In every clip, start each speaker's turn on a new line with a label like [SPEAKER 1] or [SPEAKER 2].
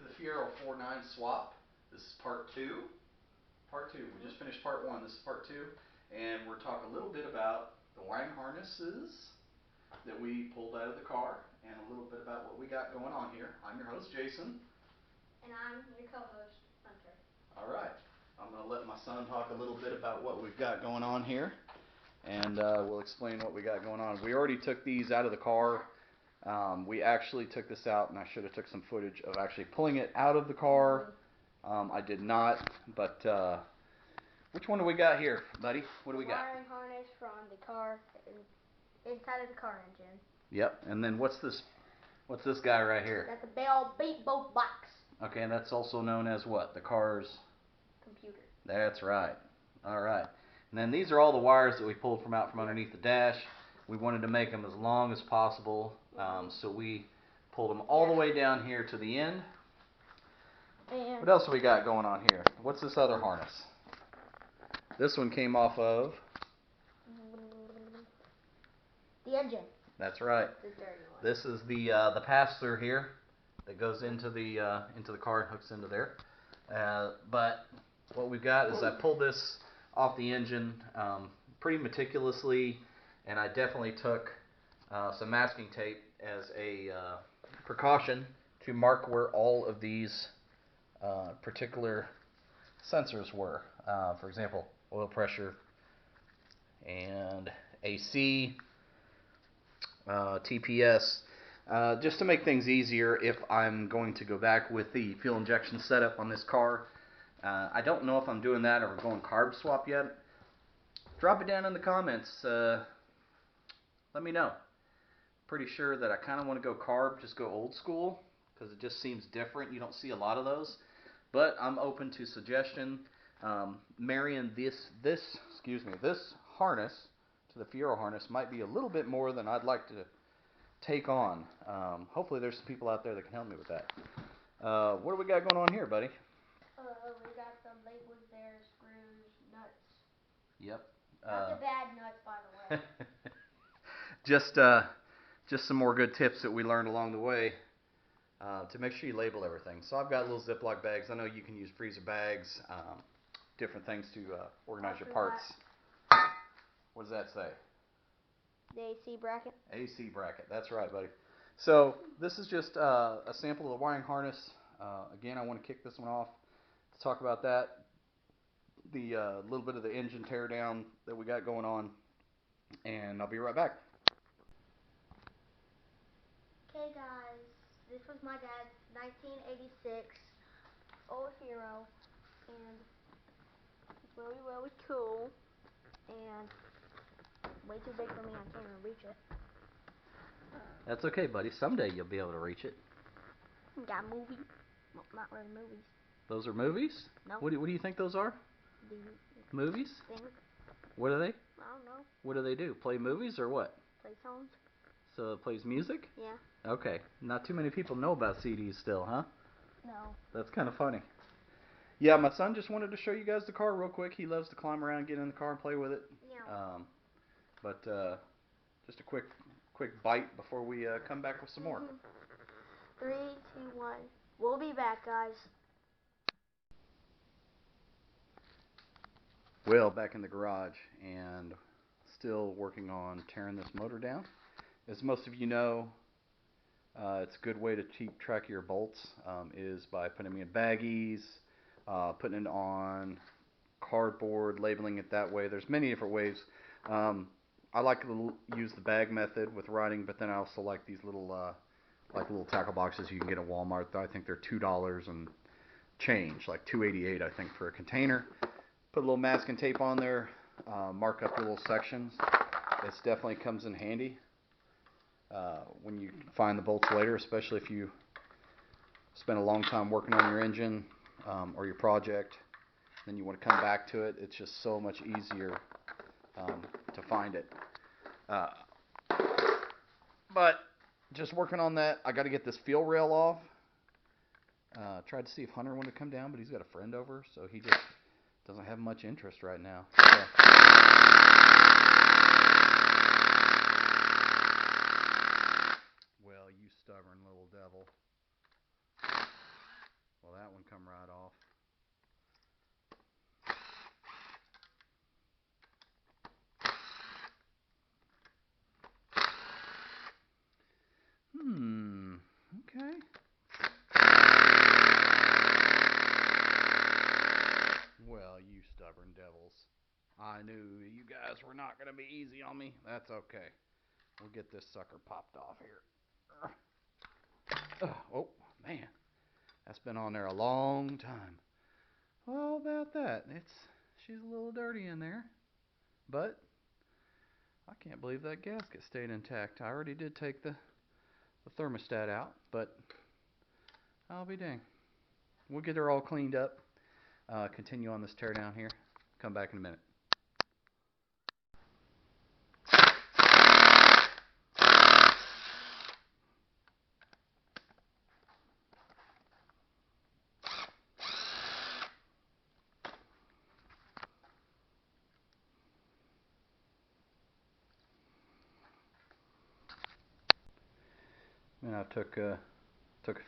[SPEAKER 1] The Fiero 49 swap. This is part two. Part two. We just finished part one. This is part two. And we're talking a little bit about the wiring harnesses that we pulled out of the car and a little bit about what we got going on here. I'm your host, Jason.
[SPEAKER 2] And I'm your co-host, Hunter.
[SPEAKER 1] All right. I'm going to let my son talk a little bit about what we've got going on here. And we'll explain what we got going on. We already took these out of the car. We actually took this out, and I should have took some footage of actually pulling it out of the car. I did not, but which one do we got here, buddy? What do we got?
[SPEAKER 2] Wiring harness from the car, inside of the car engine.
[SPEAKER 1] Yep, and then what's this guy right here?
[SPEAKER 2] That's a big old beat boat box.
[SPEAKER 1] Okay, and that's also known as what? The car's
[SPEAKER 2] computer.
[SPEAKER 1] That's right. All right. And then these are all the wires that we pulled from out from underneath the dash. We wanted to make them as long as possible, so we pulled them all the way down here to the end. And what else have we got going on here? What's this other harness? This one came off of
[SPEAKER 2] the engine.
[SPEAKER 1] That's right.
[SPEAKER 2] The dirty one.
[SPEAKER 1] This is the pass-through here that goes into the car and hooks into there. But what we've got is I pulled this off the engine pretty meticulously, and I definitely took some masking tape as a precaution to mark where all of these particular sensors were. For example, oil pressure and AC, TPS, just to make things easier if I'm going to go back with the fuel injection setup on this car. I don't know if I'm doing that or going carb swap yet. Drop it down in the comments. Let me know. Pretty sure that I kind of want to go carb, just go old school, because it just seems different. You don't see a lot of those. But I'm open to suggestion. Marrying this harness to the Fiero harness might be a little bit more than I'd like to take on. Hopefully there's some people out there that can help me with that. What do we got going on here, buddy?
[SPEAKER 2] We got some labels there, screws, nuts.
[SPEAKER 1] Yep.
[SPEAKER 2] Not the bad nuts, by
[SPEAKER 1] just
[SPEAKER 2] the way.
[SPEAKER 1] just some more good tips that we learned along the way to make sure you label everything. So I've got little Ziploc bags. I know you can use freezer bags, different things to organize your parts. What does that say?
[SPEAKER 2] The AC bracket.
[SPEAKER 1] AC bracket. That's right, buddy. So this is just a sample of the wiring harness. Again, I want to kick this one off to talk about that. The little bit of the engine tear down that we got going on, and I'll be right back.
[SPEAKER 2] Okay guys, this was my dad's 1986 old Fiero, and it's really, really cool, and way too big for me, I can't even reach it.
[SPEAKER 1] That's okay, buddy. Someday you'll be able to reach it.
[SPEAKER 2] Got movies. Well, not really movies.
[SPEAKER 1] Those are movies?
[SPEAKER 2] No.
[SPEAKER 1] What do you think those are?
[SPEAKER 2] The
[SPEAKER 1] movies?
[SPEAKER 2] Things.
[SPEAKER 1] What are they?
[SPEAKER 2] I don't know.
[SPEAKER 1] What do they do? Play movies or what?
[SPEAKER 2] Play songs.
[SPEAKER 1] So it plays music?
[SPEAKER 2] Yeah.
[SPEAKER 1] Okay. Not too many people know about CDs still, huh?
[SPEAKER 2] No.
[SPEAKER 1] That's kind of funny. Yeah, my son just wanted to show you guys the car real quick. He loves to climb around, get in the car, and play with it.
[SPEAKER 2] Yeah.
[SPEAKER 1] But just a quick bite before we come back with some more.
[SPEAKER 2] 3, 2, 1. We'll be back, guys.
[SPEAKER 1] Well, back in the garage and still working on tearing this motor down. As most of you know, it's a good way to keep track of your bolts is by putting them in baggies, putting it on cardboard, labeling it that way. There's many different ways. I like to use the bag method with writing, but then I also like these little tackle boxes you can get at Walmart. I think they're $2 and change, like $2.88 I think for a container. Put a little masking tape on there, mark up your little sections. This definitely comes in handy when you find the bolts later, especially if you spend a long time working on your engine or your project. Then you want to come back to it. It's just so much easier to find it. But just working on that. I got to get this fuel rail off. Tried to see if Hunter wanted to come down, but he's got a friend over, so he just doesn't have much interest right now. So. Well, you stubborn little devil. come right off. Okay. Well, you stubborn devils. I knew you guys were not going to be easy on me. That's okay. We'll get this sucker popped off here. Oh, man. That's been on there a long time. Well, about that. She's a little dirty in there. But I can't believe that gasket stayed intact. I already did take the thermostat out, but I'll be dang. We'll get her all cleaned up. Continue on this teardown here. Come back in a minute. And I took a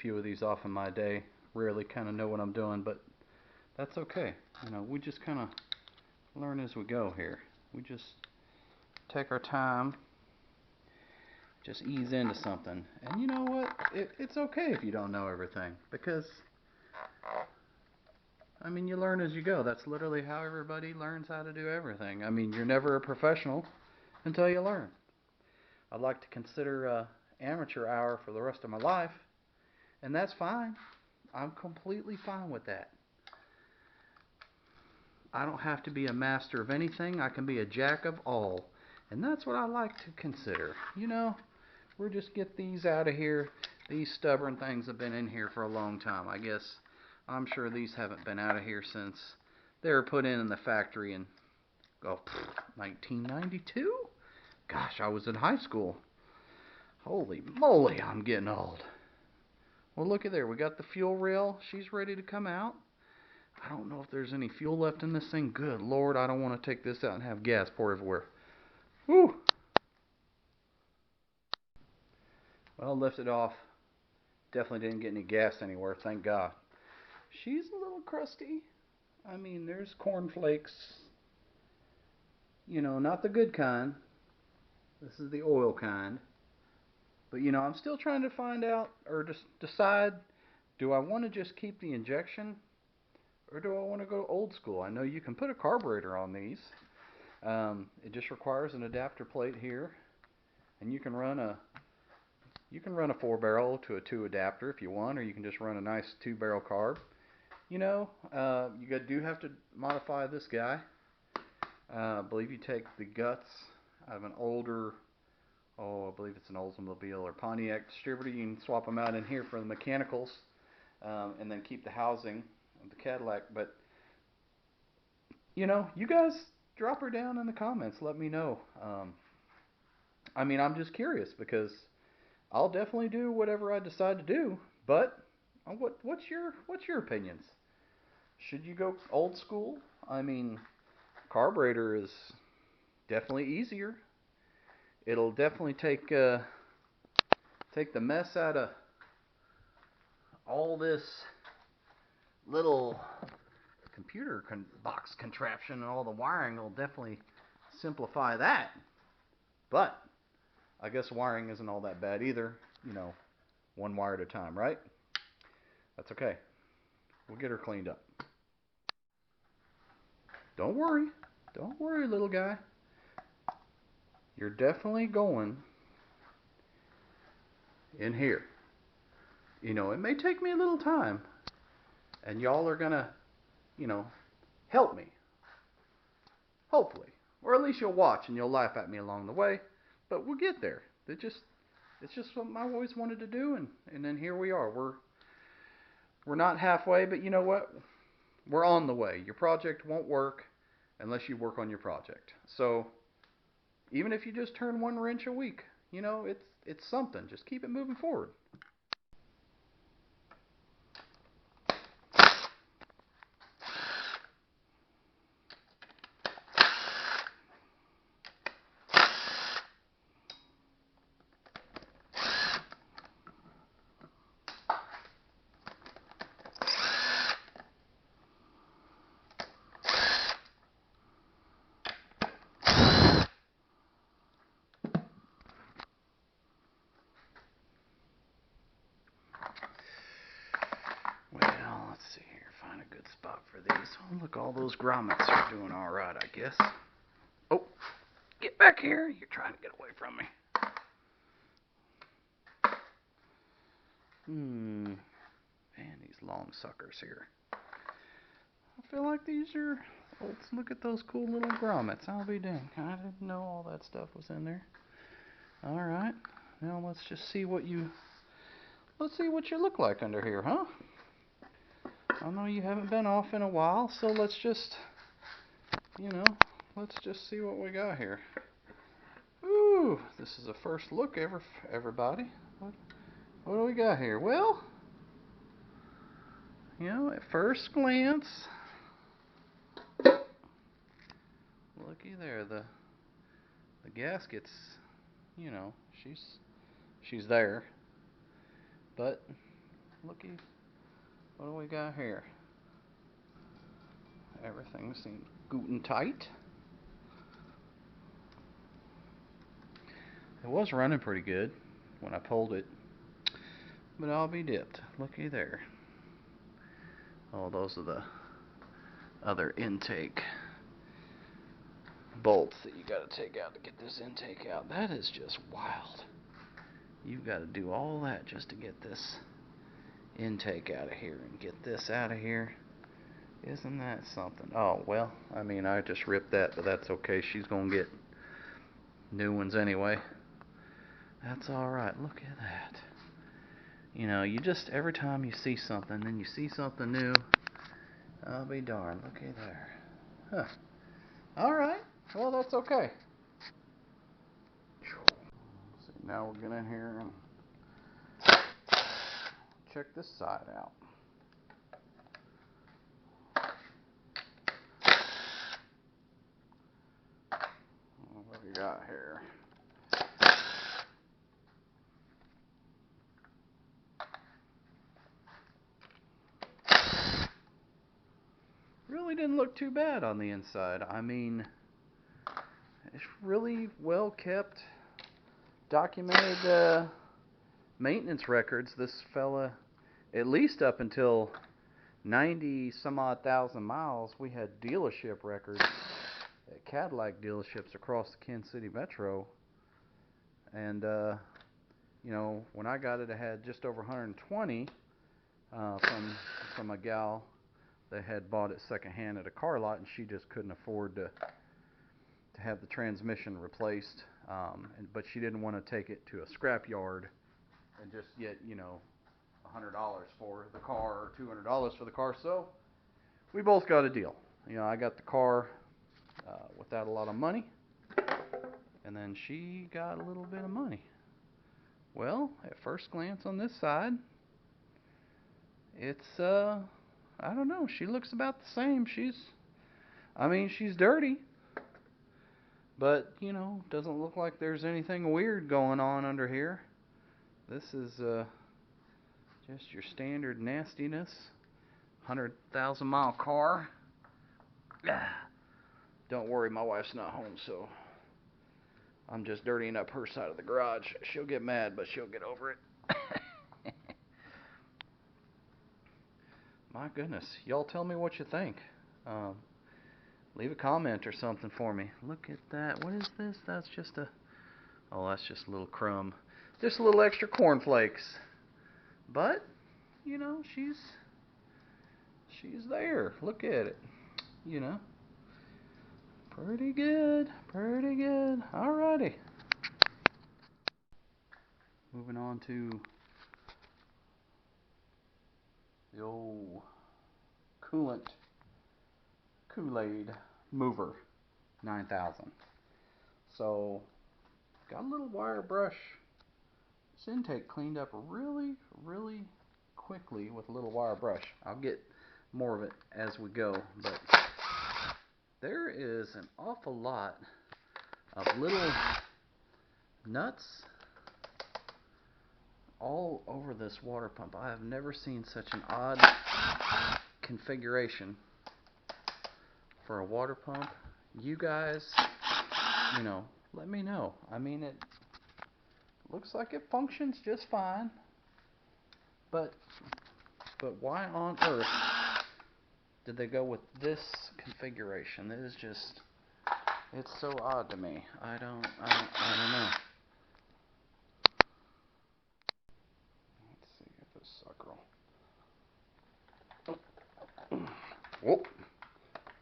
[SPEAKER 1] few of these off in my day. Rarely kind of know what I'm doing, but that's okay. We just kind of learn as we go here. We just take our time, just ease into something. And you know what? It's okay if you don't know everything, because you learn as you go. That's literally how everybody learns how to do everything. You're never a professional until you learn. I'd like to consider amateur hour for the rest of my life, and that's fine. I'm completely fine with that. I don't have to be a master of anything. I can be a jack of all, and that's what I like to consider. We'll just get these out of here. These stubborn things have been in here for a long time. I'm sure these haven't been out of here since they were put in the factory in 1992. Gosh, I was in high school. Holy moly, I'm getting old. Well, look at there. We got the fuel rail. She's ready to come out. I don't know if there's any fuel left in this thing. Good Lord, I don't want to take this out and have gas pour everywhere. Whew. Well, lift it off. Definitely didn't get any gas anywhere, thank God. She's a little crusty. There's cornflakes. Not the good kind. This is the oil kind. But, I'm still trying to find out or just decide, do I want to just keep the injection or do I want to go old school? I know you can put a carburetor on these. It just requires an adapter plate here. And you can run a 4-barrel to a 2 adapter if you want, or you can just run a nice 2-barrel carb. You do have to modify this guy. I believe you take the guts out of an older, I believe it's an Oldsmobile or Pontiac distributor. You can swap them out in here for the mechanicals, and then keep the housing of the Cadillac. But, you guys drop her down in the comments. Let me know. I'm just curious because I'll definitely do whatever I decide to do. But what's your opinions? Should you go old school? Carburetor is definitely easier. It'll definitely take the mess out of all this little computer box contraption, and all the wiring will definitely simplify that. But I guess wiring isn't all that bad either. One wire at a time, right? That's okay. We'll get her cleaned up. Don't worry, little guy. You're definitely going in here. It may take me a little time, and y'all are gonna, help me. Hopefully. Or at least you'll watch and you'll laugh at me along the way. But we'll get there. It's just something I've always wanted to do, and then here we are. We're not halfway, but you know what? We're on the way. Your project won't work unless you work on your project. So even if you just turn 1 wrench a week, it's something. Just keep it moving forward. good spot for these. Oh, look, all those grommets are doing all right, I guess. Oh, get back here. You're trying to get away from me. Man, these long suckers here. I feel like these are... Let's look at those cool little grommets. I'll be dang. I didn't know all that stuff was in there. Alright. Now let's just see what you... Let's see what you look like under here, huh? I know you haven't been off in a while, so let's just... You know, let's just see what we got here. Ooh, this is a first look, everybody. What do we got here? Well, you know, at first glance, looky there, the gasket's, you know, she's there. But looky, what do we got here? Everything seems good and tight. It was running pretty good when I pulled it, but I'll be dipped. Looky there. Oh, those are the other intake bolts that you got to take out to get this intake out. That is just wild. You've got to do all that just to get this intake out of here and get this out of here. Isn't that something? Oh, well, I mean, I just ripped that, but that's okay. She's going to get new ones anyway. That's alright. Look at that. You know, you just, every time you see something, then you see something new. I'll be darned. Looky there. Huh. Alright. Well, that's okay. See, now we're getting in here and check this side out. What do we got here? Really didn't look too bad on the inside. I mean, it's really well kept, documented maintenance records. This fella, at least up until 90 some odd thousand miles, we had dealership records at Cadillac dealerships across the Kansas City Metro. And, you know, when I got it, I had just over 120 from a gal that had bought it secondhand at a car lot, and she just couldn't afford to have the transmission replaced. But she didn't want to take it to a scrap yard and just get, you know, $100 for the car or $200 for the car. So we both got a deal. You know, I got the car without a lot of money, and then she got a little bit of money. Well, at first glance on this side, it's I don't know, she looks about the same. I mean, she's dirty, but, you know, doesn't look like there's anything weird going on under here. This is just your standard nastiness. 100,000 mile car. Don't worry, my wife's not home, so I'm just dirtying up her side of the garage. She'll get mad, but she'll get over it. My goodness, y'all tell me what you think. Leave a comment or something for me. Look at that. What is this? That's just a... Oh, that's just a little crumb. Just a little extra cornflakes. But, you know, she's there. Look at it. You know. Pretty good. Pretty good. Alrighty. Moving on to the old coolant Kool-Aid mover 9000. So, got a little wire brush. This intake cleaned up really, really quickly with a little wire brush. I'll get more of it as we go, but there is an awful lot of little nuts all over this water pump. I have never seen such an odd configuration for a water pump. You guys, you know, let me know. I mean, it looks like it functions just fine, but why on earth did they go with this configuration? It is just, it's so odd to me. I don't know. Let's see if this sucker will. Whoa.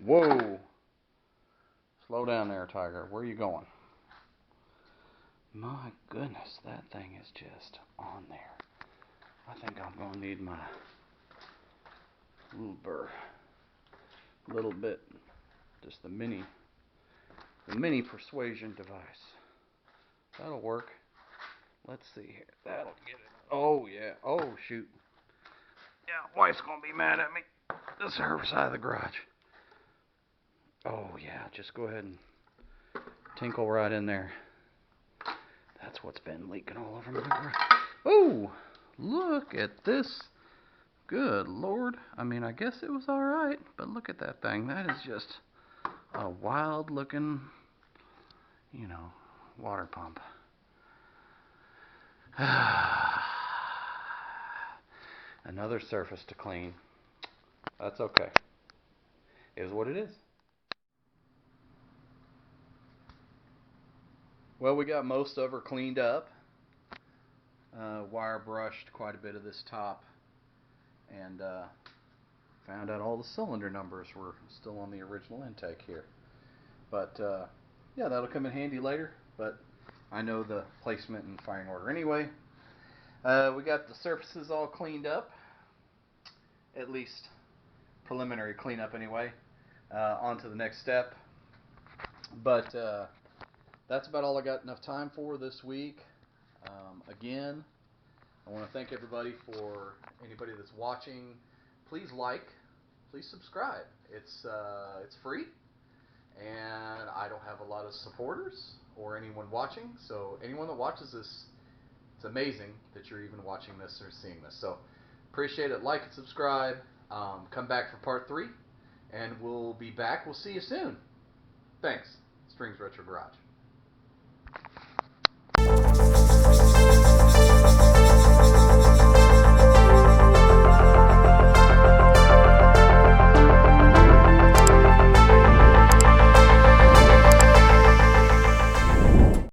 [SPEAKER 1] Whoa. Slow down there, Tiger. Where are you going? My goodness, that thing is just on there. I think I'm going to need my little bit, just the mini persuasion device. That'll work. Let's see here. That'll get it. Oh, yeah. Oh, shoot. Yeah, wife's going to be mad at me. This is her side of the garage. Oh, yeah. Just go ahead and tinkle right in there. That's what's been leaking all over my garage. Oh, look at this. Good Lord. I mean, I guess it was alright, but look at that thing. That is just a wild looking, water pump. Another surface to clean. That's okay. It is what it is. Well, we got most of her cleaned up. Wire brushed quite a bit of this top, and found out all the cylinder numbers were still on the original intake here. But yeah, that'll come in handy later, but I know the placement and firing order anyway. We got the surfaces all cleaned up, at least preliminary cleanup anyway. On to the next step. But that's about all I got enough time for this week. Again, I want to thank everybody for anybody that's watching. Please like, please subscribe. It's free, and I don't have a lot of supporters or anyone watching. So anyone that watches this, it's amazing that you're even watching this or seeing this. So appreciate it. Like and subscribe. Come back for part 3, and we'll be back. We'll see you soon. Thanks. Strings Retro Garage.